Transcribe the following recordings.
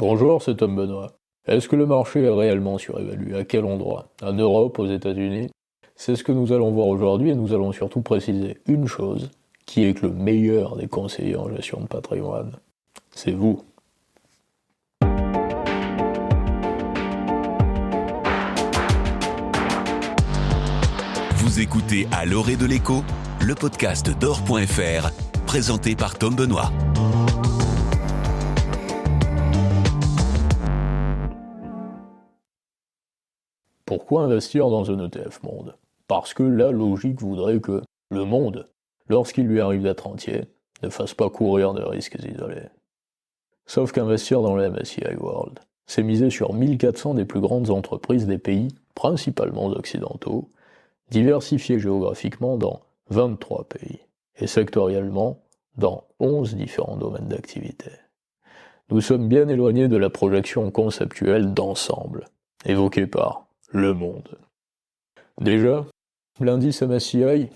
Bonjour, c'est Tom Benoît. Est-ce que le marché est réellement surévalué? À quel endroit? En Europe, aux États-Unis? C'est ce que nous allons voir aujourd'hui et nous allons surtout préciser une chose, qui est que le meilleur des conseillers en gestion de patrimoine, c'est vous. Vous écoutez À l'orée de l'écho, le podcast d'or.fr, présenté par Tom Benoît. Pourquoi investir dans un ETF Monde? Parce que la logique voudrait que le monde, lorsqu'il lui arrive d'être entier, ne fasse pas courir de risques isolés. Sauf qu'investir dans le MSCI World, c'est miser sur 1400 des plus grandes entreprises des pays, principalement occidentaux, diversifiés géographiquement dans 23 pays, et sectoriellement dans 11 différents domaines d'activité. Nous sommes bien éloignés de la projection conceptuelle d'ensemble, évoquée par le monde. Déjà, l'indice MSCI,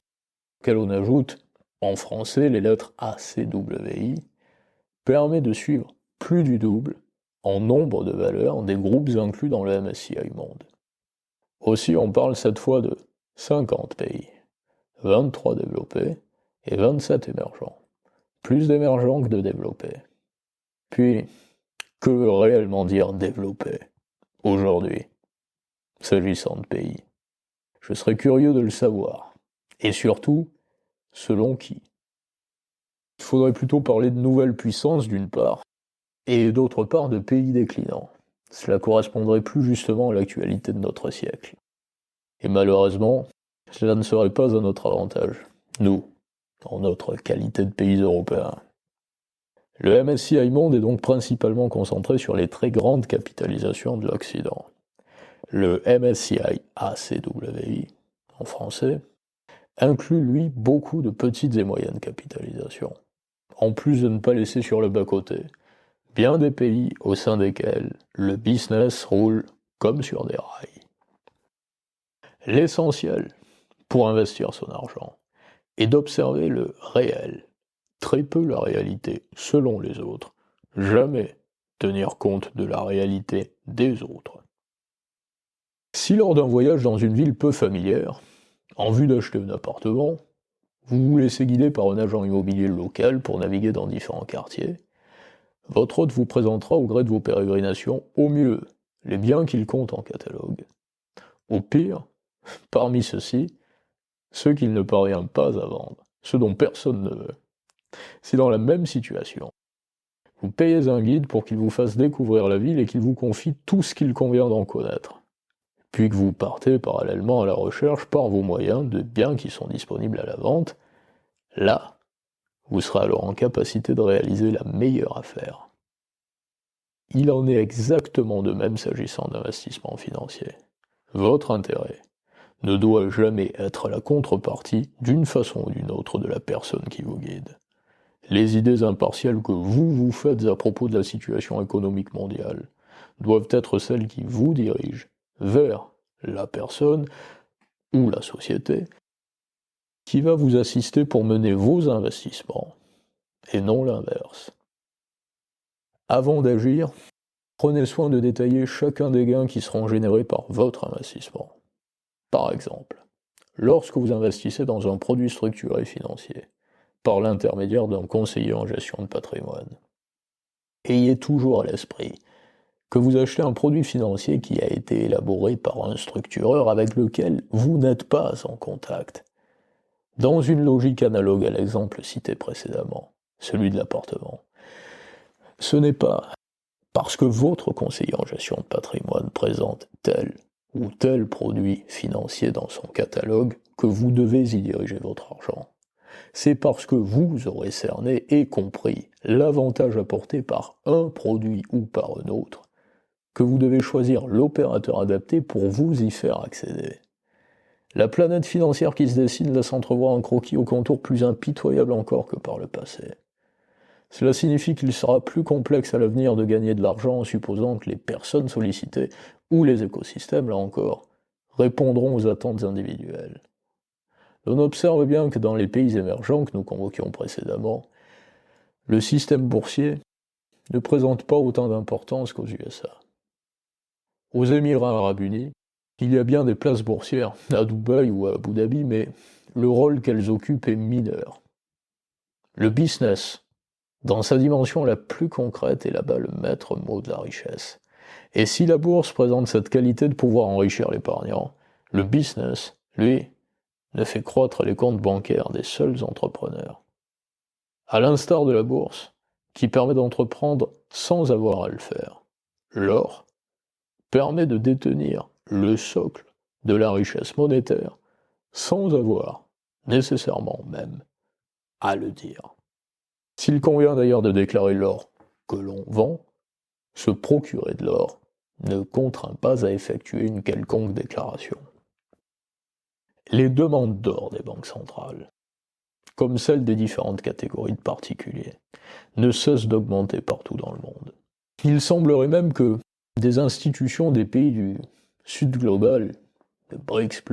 auquel on ajoute en français les lettres ACWI, permet de suivre plus du double en nombre de valeurs des groupes inclus dans le MSCI Monde. Aussi, on parle cette fois de 50 pays, 23 développés et 27 émergents. Plus d'émergents que de développés. Puis, que veut réellement dire développer aujourd'hui, s'agissant de pays? Je serais curieux de le savoir. Et surtout, selon qui? Il faudrait plutôt parler de nouvelles puissances d'une part, et d'autre part de pays déclinants. Cela correspondrait plus justement à l'actualité de notre siècle. Et malheureusement, cela ne serait pas à notre avantage, nous, en notre qualité de pays européens. Le MSCI Monde est donc principalement concentré sur les très grandes capitalisations de l'Occident. Le MSCI ACWI, en français, inclut lui beaucoup de petites et moyennes capitalisations, en plus de ne pas laisser sur le bas-côté bien des pays au sein desquels le business roule comme sur des rails. L'essentiel pour investir son argent est d'observer le réel, très peu la réalité selon les autres, jamais tenir compte de la réalité des autres. Si lors d'un voyage dans une ville peu familière, en vue d'acheter un appartement, vous vous laissez guider par un agent immobilier local pour naviguer dans différents quartiers, votre hôte vous présentera au gré de vos pérégrinations au mieux les biens qu'il compte en catalogue. Au pire, parmi ceux-ci, ceux qu'il ne parvient pas à vendre, ceux dont personne ne veut. Si dans la même situation, vous payez un guide pour qu'il vous fasse découvrir la ville et qu'il vous confie tout ce qu'il convient d'en connaître, puis que vous partez parallèlement à la recherche par vos moyens de biens qui sont disponibles à la vente, là, vous serez alors en capacité de réaliser la meilleure affaire. Il en est exactement de même s'agissant d'investissement financier. Votre intérêt ne doit jamais être la contrepartie d'une façon ou d'une autre de la personne qui vous guide. Les idées impartiales que vous vous faites à propos de la situation économique mondiale doivent être celles qui vous dirigent vers la personne ou la société qui va vous assister pour mener vos investissements, et non l'inverse. Avant d'agir, prenez soin de détailler chacun des gains qui seront générés par votre investissement. Par exemple, lorsque vous investissez dans un produit structuré financier, par l'intermédiaire d'un conseiller en gestion de patrimoine, ayez toujours à l'esprit que vous achetez un produit financier qui a été élaboré par un structureur avec lequel vous n'êtes pas en contact. Dans une logique analogue à l'exemple cité précédemment, celui de l'appartement, ce n'est pas parce que votre conseiller en gestion de patrimoine présente tel ou tel produit financier dans son catalogue que vous devez y diriger votre argent. C'est parce que vous aurez cerné et compris l'avantage apporté par un produit ou par un autre que vous devez choisir l'opérateur adapté pour vous y faire accéder. La planète financière qui se dessine laisse entrevoir un croquis au contour plus impitoyable encore que par le passé. Cela signifie qu'il sera plus complexe à l'avenir de gagner de l'argent en supposant que les personnes sollicitées, ou les écosystèmes là encore, répondront aux attentes individuelles. On observe bien que dans les pays émergents que nous convoquions précédemment, le système boursier ne présentent pas autant d'importance qu'aux USA. Aux Émirats arabes unis, il y a bien des places boursières, à Dubaï ou à Abu Dhabi, mais le rôle qu'elles occupent est mineur. Le business, dans sa dimension la plus concrète, est là-bas le maître mot de la richesse. Et si la bourse présente cette qualité de pouvoir enrichir l'épargnant, le business, lui, ne fait croître les comptes bancaires des seuls entrepreneurs. À l'instar de la bourse, qui permet d'entreprendre sans avoir à le faire, l'or permet de détenir le socle de la richesse monétaire sans avoir, nécessairement même, à le dire. S'il convient d'ailleurs de déclarer l'or que l'on vend, se procurer de l'or ne contraint pas à effectuer une quelconque déclaration. Les demandes d'or des banques centrales, comme celles des différentes catégories de particuliers, ne cessent d'augmenter partout dans le monde. Il semblerait même que des institutions des pays du Sud global, le BRICS+,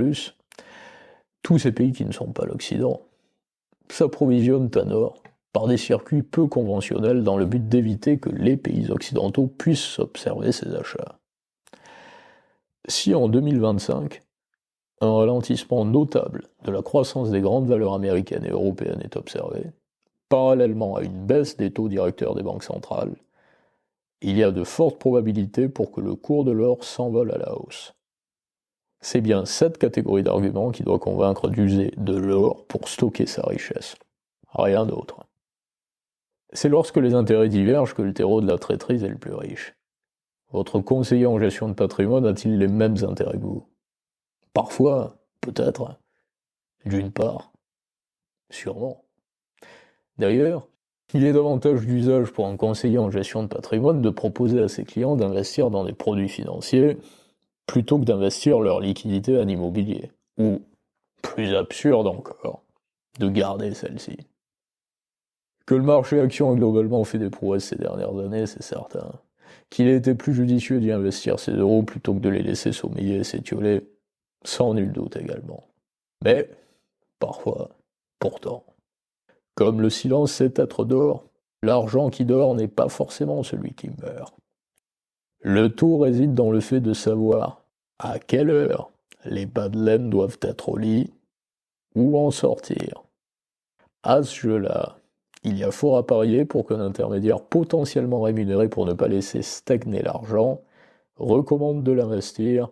tous ces pays qui ne sont pas l'Occident, s'approvisionnent en or par des circuits peu conventionnels dans le but d'éviter que les pays occidentaux puissent observer ces achats. Si en 2025, un ralentissement notable de la croissance des grandes valeurs américaines et européennes est observé, parallèlement à une baisse des taux directeurs des banques centrales, il y a de fortes probabilités pour que le cours de l'or s'envole à la hausse. C'est bien cette catégorie d'arguments qui doit convaincre d'user de l'or pour stocker sa richesse. Rien d'autre. C'est lorsque les intérêts divergent que le terreau de la traîtrise est le plus riche. Votre conseiller en gestion de patrimoine a-t-il les mêmes intérêts que vous? Parfois, peut-être. D'une part. Sûrement. D'ailleurs, il est davantage d'usage pour un conseiller en gestion de patrimoine de proposer à ses clients d'investir dans des produits financiers plutôt que d'investir leur liquidité en immobilier. Ou, plus absurde encore, de garder celle-ci. Que le marché action a globalement fait des prouesses ces dernières années, c'est certain. Qu'il ait été plus judicieux d'y investir ses euros plutôt que de les laisser sommeiller et s'étioler, sans nul doute également. Mais, parfois, pourtant, comme le silence sait être d'or, l'argent qui dort n'est pas forcément celui qui meurt. Le tout réside dans le fait de savoir à quelle heure les bas de laine doivent être au lit ou en sortir. À ce jeu-là, il y a fort à parier pour qu'un intermédiaire potentiellement rémunéré pour ne pas laisser stagner l'argent recommande de l'investir,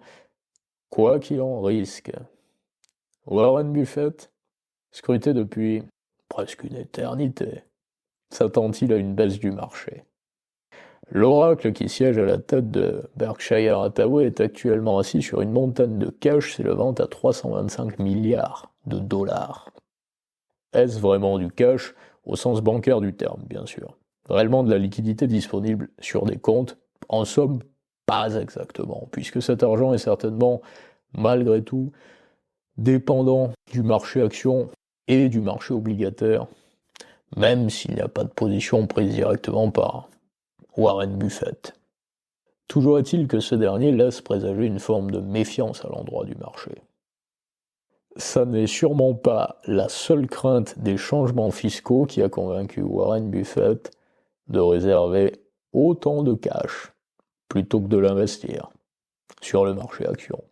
quoi qu'il en risque. Warren Buffett, scruté depuis presque une éternité, s'attend-il à une baisse du marché? L'oracle qui siège à la tête de Berkshire Hathaway est actuellement assis sur une montagne de cash s'élevant à 325 milliards de dollars. Est-ce vraiment du cash au sens bancaire du terme, bien sûr? Réellement de la liquidité disponible sur des comptes? En somme, pas exactement, puisque cet argent est certainement, malgré tout, dépendant du marché action et du marché obligataire, même s'il n'y a pas de position prise directement par Warren Buffett. Toujours est-il que ce dernier laisse présager une forme de méfiance à l'endroit du marché. Ça n'est sûrement pas la seule crainte des changements fiscaux qui a convaincu Warren Buffett de réserver autant de cash plutôt que de l'investir sur le marché action.